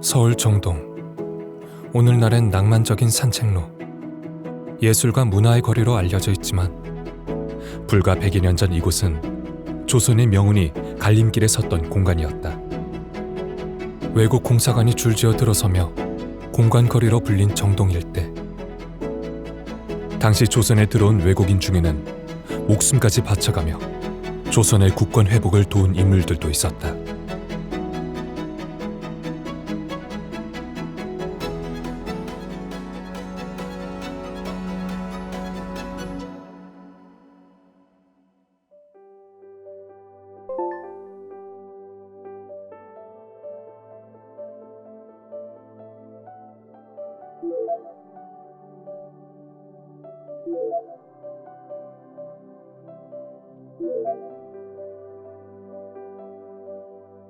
서울 정동. 오늘날엔 낭만적인 산책로, 예술과 문화의 거리로 알려져 있지만 불과 100여 년 전 이곳은 조선의 명운이 갈림길에 섰던 공간이었다. 외국 공사관이 줄지어 들어서며 공관거리로 불린 정동 일대. 당시 조선에 들어온 외국인 중에는 목숨까지 바쳐가며 조선의 국권 회복을 도운 인물들도 있었다.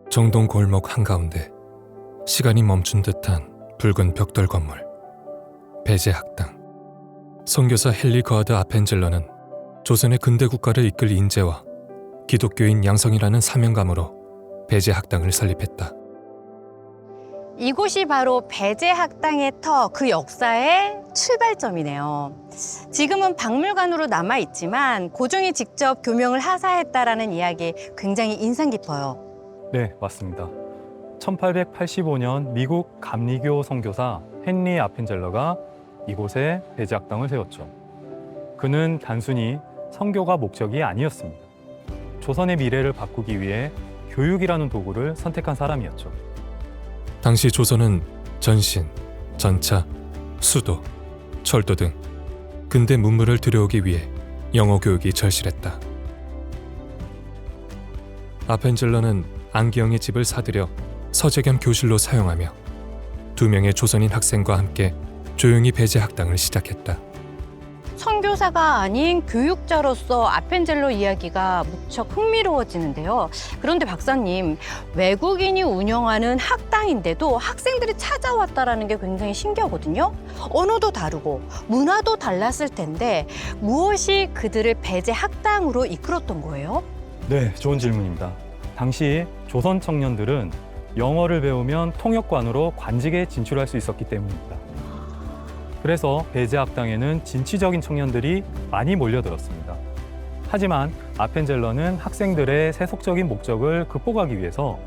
정동 골목 한가운데 시간이 멈춘 듯한 붉은 벽돌 건물, 배제학당. 선교사 헨리 거하드 아펜젤러는 조선의 근대 국가를 이끌 인재와 기독교인 양성이라는 사명감으로 배제학당을 설립했다. 이곳이 바로 배제학당의 터, 그 역사의 출발점이네요. 지금은 박물관으로 남아있지만 고종이 직접 교명을 하사했다라는 이야기 굉장히 인상 깊어요. 네, 맞습니다. 1885년 미국 감리교 선교사 헨리 아펜젤러가 이곳에 배제학당을 세웠죠. 그는 단순히 선교가 목적이 아니었습니다. 조선의 미래를 바꾸기 위해 교육이라는 도구를 선택한 사람이었죠. 당시 조선은 전신, 전차, 수도, 철도 등 근대 문물을 들여오기 위해 영어 교육이 절실했다. 아펜젤러는 안기영의 집을 사들여 서재 겸 교실로 사용하며 2명의 조선인 학생과 함께 조용히 배제학당을 시작했다. 선교사가 아닌 교육자로서 아펜젤러 이야기가 무척 흥미로워지는데요. 그런데 박사님, 외국인이 운영하는 학당인데도 학생들이 찾아왔다라는 게 굉장히 신기하거든요. 언어도 다르고 문화도 달랐을 텐데 무엇이 그들을 배제학당으로 이끌었던 거예요? 네, 좋은 질문입니다. 당시 조선 청년들은 영어를 배우면 통역관으로 관직에 진출할 수 있었기 때문입니다. 그래서 배제학당에는 진취적인 청년들이 많이 몰려들었습니다. 하지만 아펜젤러는 학생들의 세속적인 목적을 극복하기 위해서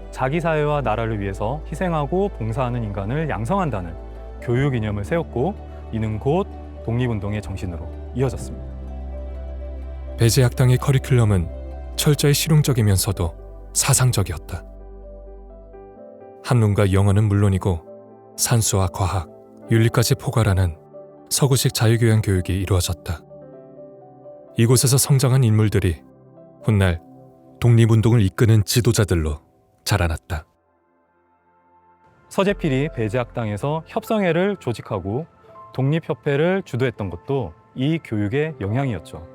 자기 사회와 나라를 위해서 희생하고 봉사하는 인간을 양성한다는 교육 이념을 세웠고, 이는 곧 독립운동의 정신으로 이어졌습니다. 배제학당의 커리큘럼은 철저히 실용적이면서도 사상적이었다. 한문과 영어는 물론이고 산수와 과학, 윤리까지 포괄하는 서구식 자유교양 교육이 이루어졌다. 이곳에서 성장한 인물들이 훗날 독립운동을 이끄는 지도자들로 자라났다. 서재필이 배제학당에서 협성회를 조직하고 독립협회를 주도했던 것도 이 교육의 영향이었죠.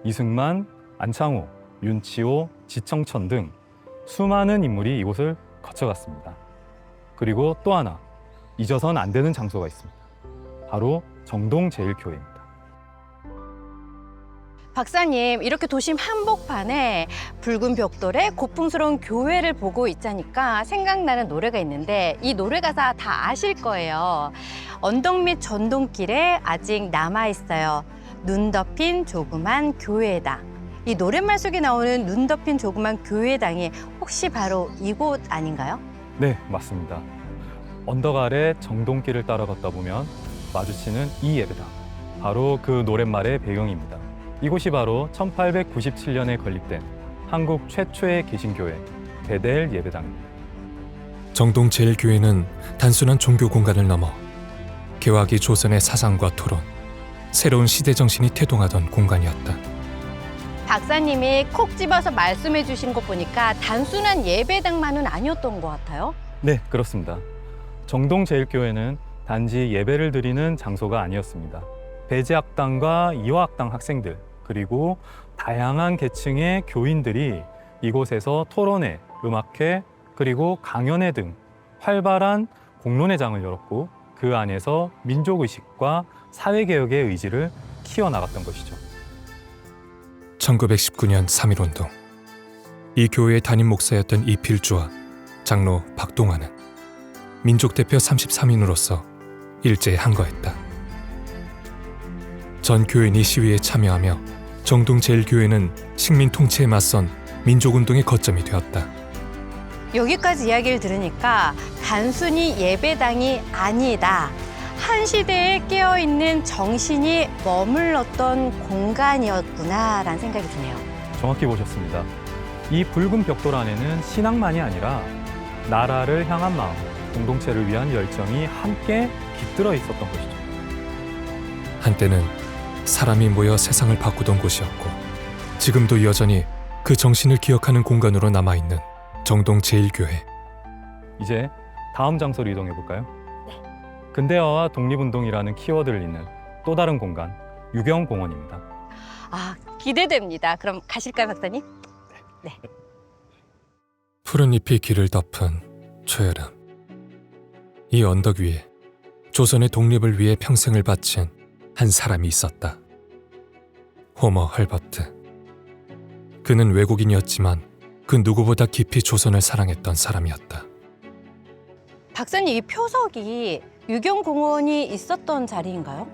이승만, 안창호, 윤치호, 지청천 등 수많은 인물이 이곳을 거쳐갔습니다. 그리고 또 하나, 잊어선 안 되는 장소가 있습니다. 바로 정동제일교회입니다. 박사님, 이렇게 도심 한복판에 붉은 벽돌에 고풍스러운 교회를 보고 있자니까 생각나는 노래가 있는데 이 노래 가사 다 아실 거예요. 언덕 밑 전동길에 아직 남아있어요. 눈 덮인 조그만 교회당. 이 노랫말 속에 나오는 눈 덮인 조그만 교회당이 혹시 바로 이곳 아닌가요? 네, 맞습니다. 언덕 아래 정동길을 따라 걷다 보면 마주치는 이 예배당, 바로 그 노랫말의 배경입니다. 이곳이 바로 1897년에 건립된 한국 최초의 개신교회 베델 예배당입니다. 정동제일교회는 단순한 종교 공간을 넘어 개화기 조선의 사상과 토론, 새로운 시대 정신이 태동하던 공간이었다. 박사님이 콕 집어서 말씀해 주신 거 보니까 단순한 예배당만은 아니었던 것 같아요. 네, 그렇습니다. 정동제일교회는 단지 예배를 드리는 장소가 아니었습니다. 배제학당과 이화학당 학생들, 그리고 다양한 계층의 교인들이 이곳에서 토론회, 음악회, 그리고 강연회 등 활발한 공론회장을 열었고, 그 안에서 민족의식과 사회개혁의 의지를 키워나갔던 것이죠. 1919년 3.1운동. 이 교회의 담임 목사였던 이필주와 장로 박동환은 민족 대표 33인으로서 일제에 항거했다. 전 교인이 시위에 참여하며 정동제일교회는 식민 통치에 맞선 민족운동의 거점이 되었다. 여기까지 이야기를 들으니까 단순히 예배당이 아니다. 한 시대에 깨어있는 정신이 머물렀던 공간이었구나라는 생각이 드네요. 정확히 보셨습니다. 이 붉은 벽돌 안에는 신앙만이 아니라 나라를 향한 마음, 공동체를 위한 열정이 함께 깃들어 있었던 것이죠. 한때는 사람이 모여 세상을 바꾸던 곳이었고 지금도 여전히 그 정신을 기억하는 공간으로 남아있는 정동제일교회. 이제 다음 장소로 이동해 볼까요? 근대화와 독립운동이라는 키워드를 잇는 또 다른 공간, 유경공원입니다. 아, 기대됩니다. 그럼 가실까요, 박사님? 푸른 잎이 길을 덮은 초여름. 이 언덕 위에 조선의 독립을 위해 평생을 바친 한 사람이 있었다. 호머 헐버트. 그는 외국인이었지만 그 누구보다 깊이 조선을 사랑했던 사람이었다. 박사님, 이 표석이 유경공원이 있었던 자리인가요?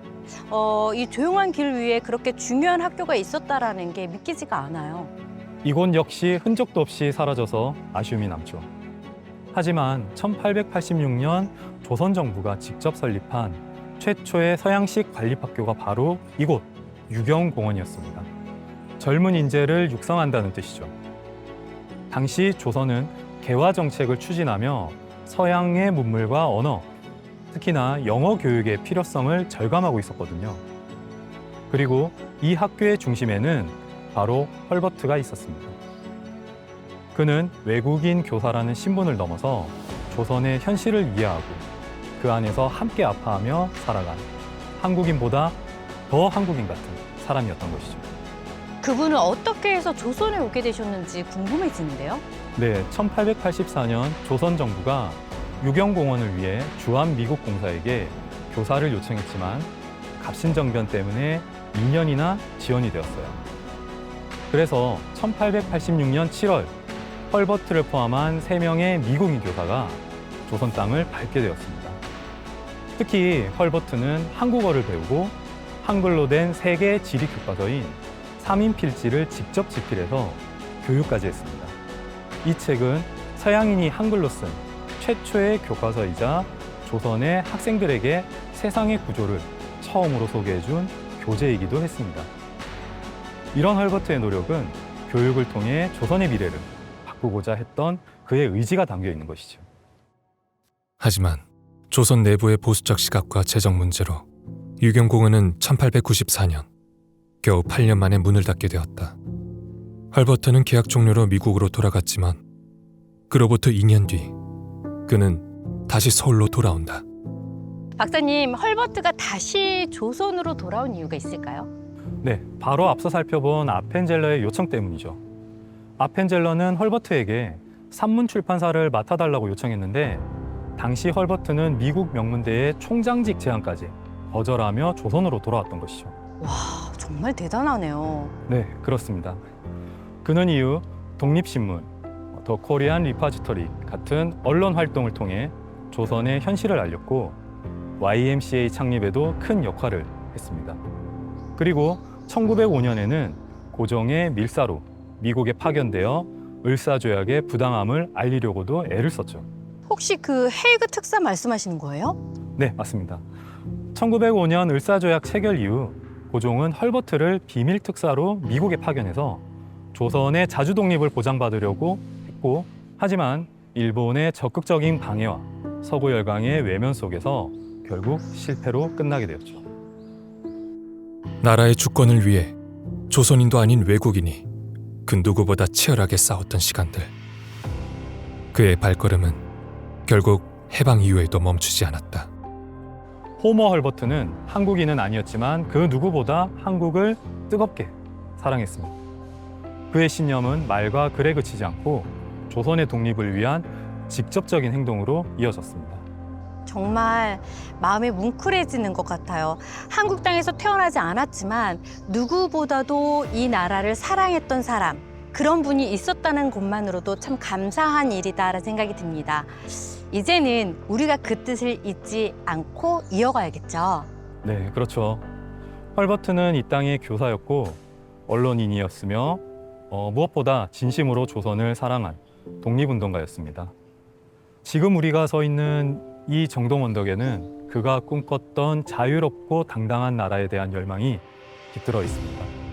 이 조용한 길 위에 그렇게 중요한 학교가 있었다라는 게 믿기지가 않아요. 이곳 역시 흔적도 없이 사라져서 아쉬움이 남죠. 하지만 1886년 조선 정부가 직접 설립한 최초의 서양식 관립학교가 바로 이곳 유경공원이었습니다. 젊은 인재를 육성한다는 뜻이죠. 당시 조선은 개화 정책을 추진하며 서양의 문물과 언어, 특히나 영어 교육의 필요성을 절감하고 있었거든요. 그리고 이 학교의 중심에는 바로 헐버트가 있었습니다. 그는 외국인 교사라는 신분을 넘어서 조선의 현실을 이해하고 그 안에서 함께 아파하며 살아간 한국인보다 더 한국인 같은 사람이었던 것이죠. 그분은 어떻게 해서 조선에 오게 되셨는지 궁금해지는데요. 네, 1884년 조선 정부가 유경공원을 위해 주한 미국 공사에게 교사를 요청했지만 갑신정변 때문에 2년이나 지연이 되었어요. 그래서 1886년 7월 헐버트를 포함한 3명의 미국인 교사가 조선 땅을 밟게 되었습니다. 특히 헐버트는 한국어를 배우고 한글로 된 세계 지리 교과서인 삼인필지를 직접 집필해서 교육까지 했습니다. 이 책은 서양인이 한글로 쓴 최초의 교과서이자 조선의 학생들에게 세상의 구조를 처음으로 소개해준 교재이기도 했습니다. 이런 헐버트의 노력은 교육을 통해 조선의 미래를 바꾸고자 했던 그의 의지가 담겨 있는 것이죠. 하지만 조선 내부의 보수적 시각과 재정 문제로 유경공원은 1894년 겨우 8년 만에 문을 닫게 되었다. 헐버트는 계약 종료로 미국으로 돌아갔지만 그로부터 2년 뒤 그는 다시 서울로 돌아온다. 박사님, 헐버트가 다시 조선으로 돌아온 이유가 있을까요? 네, 바로 앞서 살펴본 아펜젤러의 요청 때문이죠. 아펜젤러는 헐버트에게 산문 출판사를 맡아달라고 요청했는데 당시 헐버트는 미국 명문대의 총장직 제안까지 거절하며 조선으로 돌아왔던 것이죠. 와, 정말 대단하네요. 네, 그렇습니다. 그는 이후 독립신문, 더 코리안 리파지터리 같은 언론 활동을 통해 조선의 현실을 알렸고 YMCA 창립에도 큰 역할을 했습니다. 그리고 1905년에는 고종의 밀사로 미국에 파견되어 을사조약의 부당함을 알리려고도 애를 썼죠. 혹시 그 헤이그 특사 말씀하시는 거예요? 네, 맞습니다. 1905년 을사조약 체결 이후 고종은 헐버트를 비밀 특사로 미국에 파견해서 조선의 자주 독립을 보장받으려고 했고, 하지만 일본의 적극적인 방해와 서구 열강의 외면 속에서 결국 실패로 끝나게 되었죠. 나라의 주권을 위해 조선인도 아닌 외국인이 그 누구보다 치열하게 싸웠던 시간들. 그의 발걸음은 결국 해방 이후에도 멈추지 않았다. 호머 헐버트는 한국인은 아니었지만 그 누구보다 한국을 뜨겁게 사랑했습니다. 그의 신념은 말과 글에 그치지 않고 조선의 독립을 위한 직접적인 행동으로 이어졌습니다. 정말 마음이 뭉클해지는 것 같아요. 한국 땅에서 태어나지 않았지만 누구보다도 이 나라를 사랑했던 사람, 그런 분이 있었다는 것만으로도 참 감사한 일이다라는 생각이 듭니다. 이제는 우리가 그 뜻을 잊지 않고 이어가야겠죠. 네, 그렇죠. 헐버트는 이 땅의 교사였고 언론인이었으며 무엇보다 진심으로 조선을 사랑한 독립운동가였습니다. 지금 우리가 서 있는 이 정동원덕에는 그가 꿈꿨던 자유롭고 당당한 나라에 대한 열망이 깃들어 있습니다.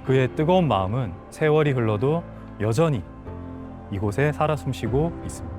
그의 뜨거운 마음은 세월이 흘러도 여전히 이곳에 살아 숨쉬고 있습니다.